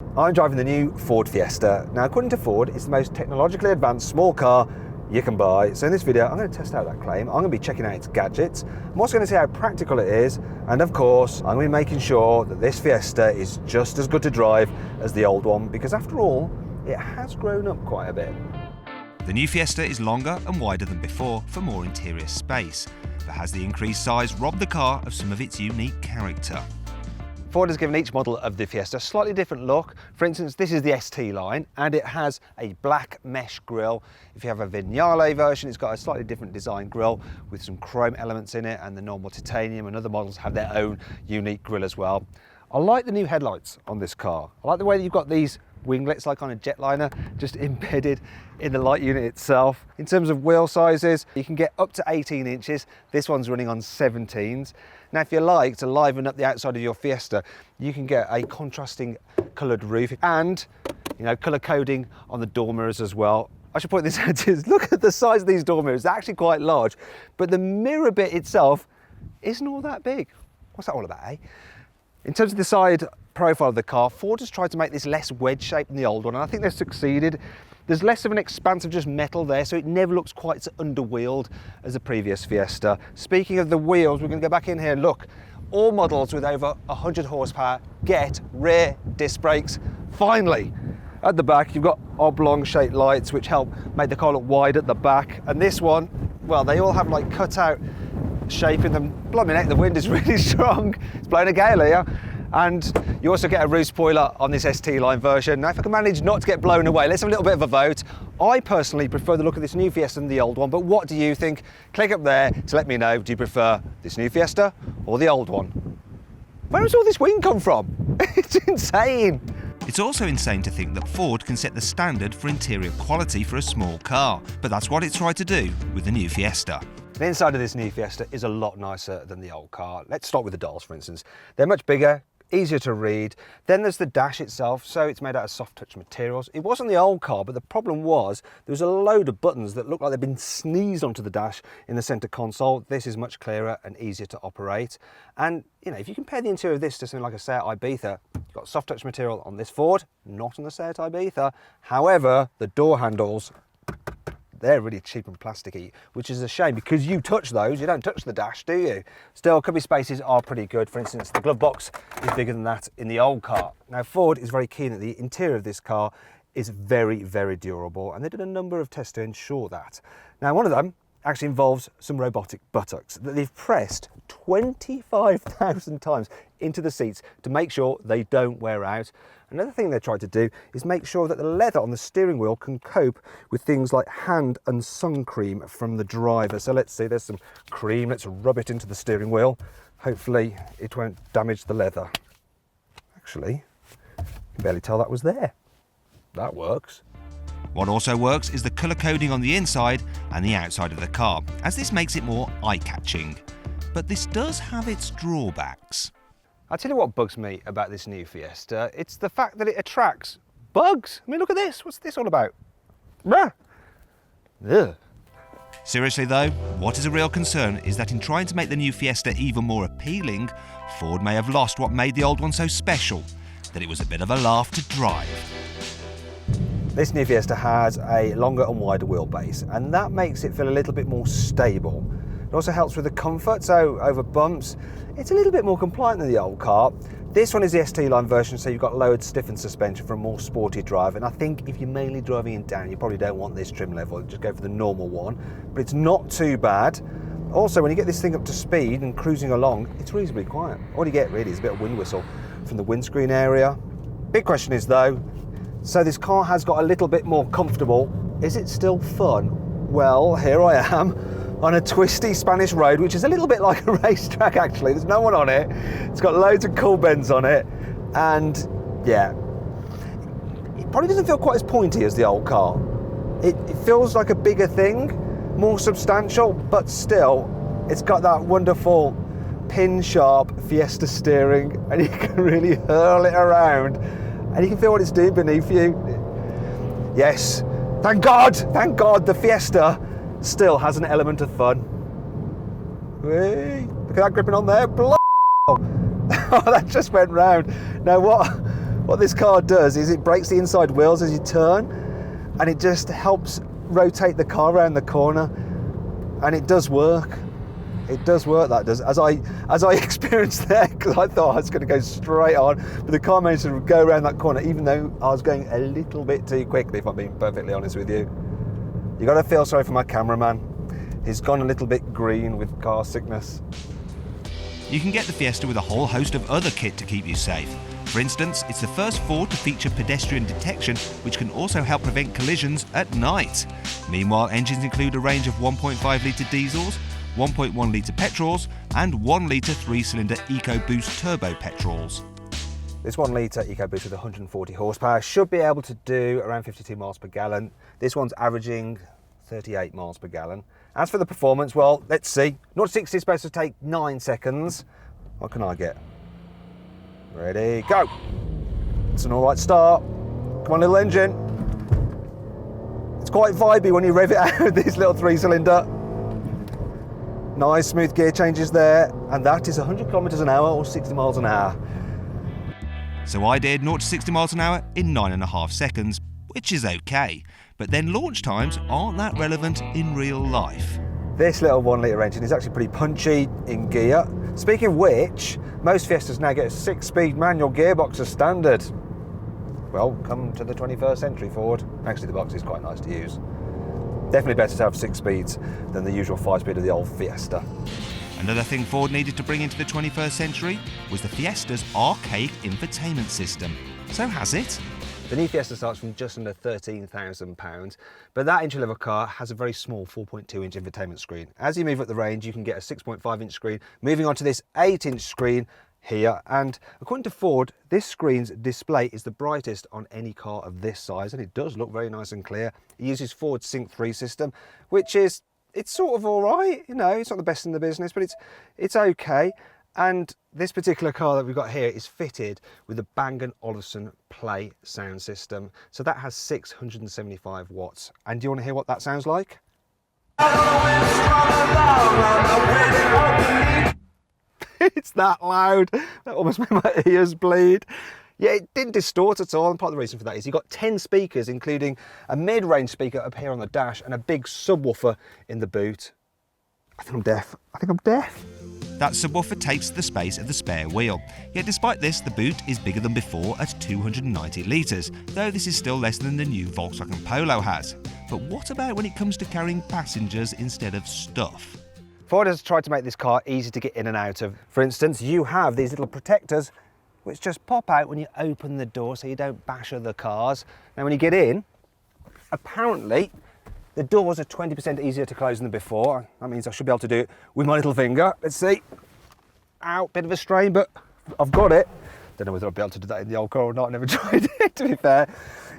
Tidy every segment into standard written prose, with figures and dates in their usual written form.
I'm driving the new Ford Fiesta. Now, according to Ford, it's the most technologically advanced small car you can buy. So in this video, I'm going to test out that claim. I'm going to be checking out its gadgets. I'm also going to see how practical it is. And of course, I'm going to be making sure that this Fiesta is just as good to drive as the old one, because after all, it has grown up quite a bit. The new Fiesta is longer and wider than before for more interior space, but has the increased size robbed the car of some of its unique character? Ford has given each model of the Fiesta a slightly different look. For instance, this is the ST line, and it has a black mesh grille. If you have a Vignale version, it's got a slightly different design grille with some chrome elements in it, and the normal titanium and other models have their own unique grille as well. I like the new headlights on this car. I like the way that you've got these winglets like on a jetliner just embedded in the light unit itself. In terms of wheel sizes, you can get up to 18 inches. This one's running on 17s. Now, if you like to liven up the outside of your Fiesta, you can get a contrasting coloured roof and, colour coding on the door mirrors as well. I should point this out to you, look at the size of these door mirrors. They're actually quite large, but the mirror bit itself isn't all that big. What's that all about, eh? In terms of the side profile of the car, Ford has tried to make this less wedge-shaped than the old one, and I think they've succeeded. There's less of an expanse of just metal there, so it never looks quite so underwheeled as the previous Fiesta. Speaking of the wheels, we're going to go back in here and look. All models with over 100 horsepower get rear disc brakes. Finally, at the back, you've got oblong-shaped lights, which help make the car look wide at the back. And this one, well, they all have like cut-out shape in them. Blimey heck, the wind is really strong. It's blowing a gale here. And you also get a roof spoiler on this ST line version. Now, if I can manage not to get blown away, let's have a little bit of a vote. I personally prefer the look of this new Fiesta than the old one, but what do you think? Click up there to let me know, do you prefer this new Fiesta or the old one? Where has all this wind come from? It's insane. It's also insane to think that Ford can set the standard for interior quality for a small car, but that's what it's tried to do with the new Fiesta. The inside of this new Fiesta is a lot nicer than the old car. Let's start with the dials, for instance. They're much bigger, easier to read. Then there's the dash itself, so it's made out of soft touch materials. It wasn't the old car, but the problem was there was a load of buttons that looked like they'd been sneezed onto the dash in the center console. This is much clearer and easier to operate. And if you compare the interior of this to something like a SEAT Ibiza, you've got soft touch material on this Ford, not on the SEAT Ibiza. However, the door handles, they're really cheap and plasticky, which is a shame because you touch those, you don't touch the dash, do you? Still, cubby spaces are pretty good. For instance, the glove box is bigger than that in the old car. Now, Ford is very keen that the interior of this car is very, very durable, and they did a number of tests to ensure that. Now, one of them actually involves some robotic buttocks that they've pressed 25,000 times into the seats to make sure they don't wear out. Another thing they tried to do is make sure that the leather on the steering wheel can cope with things like hand and sun cream from the driver. So let's see, there's some cream, let's rub it into the steering wheel. Hopefully it won't damage the leather. Actually, you can barely tell that was there. That works. What also works is the colour coding on the inside and the outside of the car, as this makes it more eye-catching. But this does have its drawbacks. I'll tell you what bugs me about this new Fiesta. It's the fact that it attracts bugs. I mean, look at this. What's this all about? Ugh. Seriously though, what is a real concern is that in trying to make the new Fiesta even more appealing, Ford may have lost what made the old one so special, that it was a bit of a laugh to drive. This new Fiesta has a longer and wider wheelbase, and that makes it feel a little bit more stable. It also helps with the comfort, so over bumps, it's a little bit more compliant than the old car. This one is the ST line version, so you've got lowered stiffened suspension for a more sporty drive, and I think if you're mainly driving in town, you probably don't want this trim level, just go for the normal one, but it's not too bad. Also, when you get this thing up to speed and cruising along, it's reasonably quiet. All you get really is a bit of wind whistle from the windscreen area. Big question is though, so this car has got a little bit more comfortable. Is it still fun? Well, here I am on a twisty Spanish road, which is a little bit like a racetrack actually. There's no one on it. It's got loads of cool bends on it. And yeah, it probably doesn't feel quite as pointy as the old car. It feels like a bigger thing, more substantial, but still, it's got that wonderful pin-sharp Fiesta steering, and you can really hurl it around, and you can feel what it's doing beneath you. Yes, thank God, the Fiesta still has an element of fun. Whee, look at that gripping on there. Oh, that just went round. Now What this car does is it brakes the inside wheels as you turn, and it just helps rotate the car around the corner, and it does work. It does work, that does. As I experienced there, because I thought I was going to go straight on, but the car managed to go around that corner, even though I was going a little bit too quickly, if I'm being perfectly honest with you. You got to feel sorry for my cameraman. He's gone a little bit green with car sickness. You can get the Fiesta with a whole host of other kit to keep you safe. For instance, it's the first Ford to feature pedestrian detection, which can also help prevent collisions at night. Meanwhile, engines include a range of 1.5 litre diesels, 1.1 litre petrols and 1 litre 3-cylinder ecoboost turbo petrols. This 1 litre ecoboost with 140 horsepower should be able to do around 52 miles per gallon. This one's averaging 38 miles per gallon. As for the performance, well, let's see. 0 to 60 is supposed to take 9 seconds. What can I get? Ready, go! It's an alright start. Come on, little engine. It's quite vibey when you rev it out with this little 3-cylinder. Nice smooth gear changes there, and that is 100 kilometers an hour or 60 miles an hour. So I did 0 to 60 miles an hour in 9.5 seconds, which is okay. But then launch times aren't that relevant in real life. This little 1 litre engine is actually pretty punchy in gear. Speaking of which, most Fiestas now get a 6-speed manual gearbox as standard. Welcome to the 21st century, Ford. Actually, the box is quite nice to use. Definitely better to have 6 speeds than the usual 5-speed of the old Fiesta. Another thing Ford needed to bring into the 21st century was the Fiesta's archaic infotainment system. So has it? The new Fiesta starts from just under £13,000, but that entry-level car has a very small 4.2-inch infotainment screen. As you move up the range, you can get a 6.5-inch screen, moving on to this 8-inch screen here, and according to Ford, this screen's display is the brightest on any car of this size, and it does look very nice and clear. It uses Ford's Sync 3 system, which is, it's sort of all right, you know, it's not the best in the business, but it's okay. And this particular car that we've got here is fitted with the Bang & Olufsen Play sound system. So that has 675 watts. And do you want to hear what that sounds like? It's that loud. That almost made my ears bleed. Yeah, it didn't distort at all, and part of the reason for that is you've got 10 speakers, including a mid-range speaker up here on the dash and a big subwoofer in the boot. I think I'm deaf. That subwoofer takes the space of the spare wheel. Yet despite this, the boot is bigger than before at 290 litres, though this is still less than the new Volkswagen Polo has. But what about when it comes to carrying passengers instead of stuff? Ford has tried to make this car easy to get in and out of. For instance, you have these little protectors which just pop out when you open the door so you don't bash other cars. Now when you get in, apparently the doors are 20% easier to close than before. That means I should be able to do it with my little finger. Let's see. Ow, bit of a strain, but I've got it. Don't know whether I'll be able to do that in the old car or not. I never tried it, to be fair.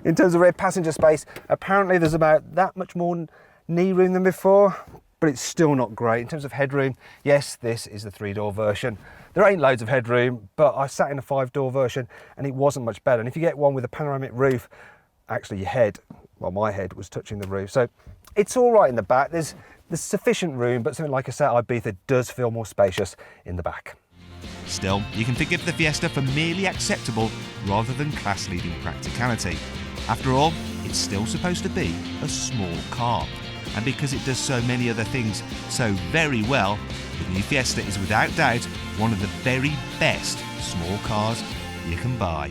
In terms of rear passenger space, apparently there's about that much more knee room than before, but it's still not great. In terms of headroom, yes, this is the 3-door version. There ain't loads of headroom, but I sat in a 5-door version and it wasn't much better. And if you get one with a panoramic roof, actually your head, well, my head was touching the roof. So it's all right in the back. There's sufficient room, but something like a SEAT Ibiza does feel more spacious in the back. Still, you can forgive the Fiesta for merely acceptable rather than class-leading practicality. After all, it's still supposed to be a small car. And because it does so many other things so very well, the new Fiesta is without doubt one of the very best small cars you can buy.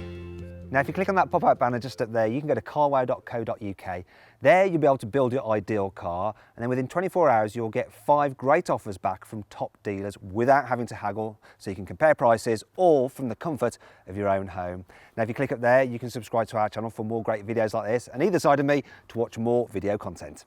Now, if you click on that pop-out banner just up there, you can go to carwow.co.uk. There you'll be able to build your ideal car, and then within 24 hours you'll get 5 great offers back from top dealers without having to haggle, so you can compare prices all from the comfort of your own home. Now, if you click up there, you can subscribe to our channel for more great videos like this, and either side of me to watch more video content.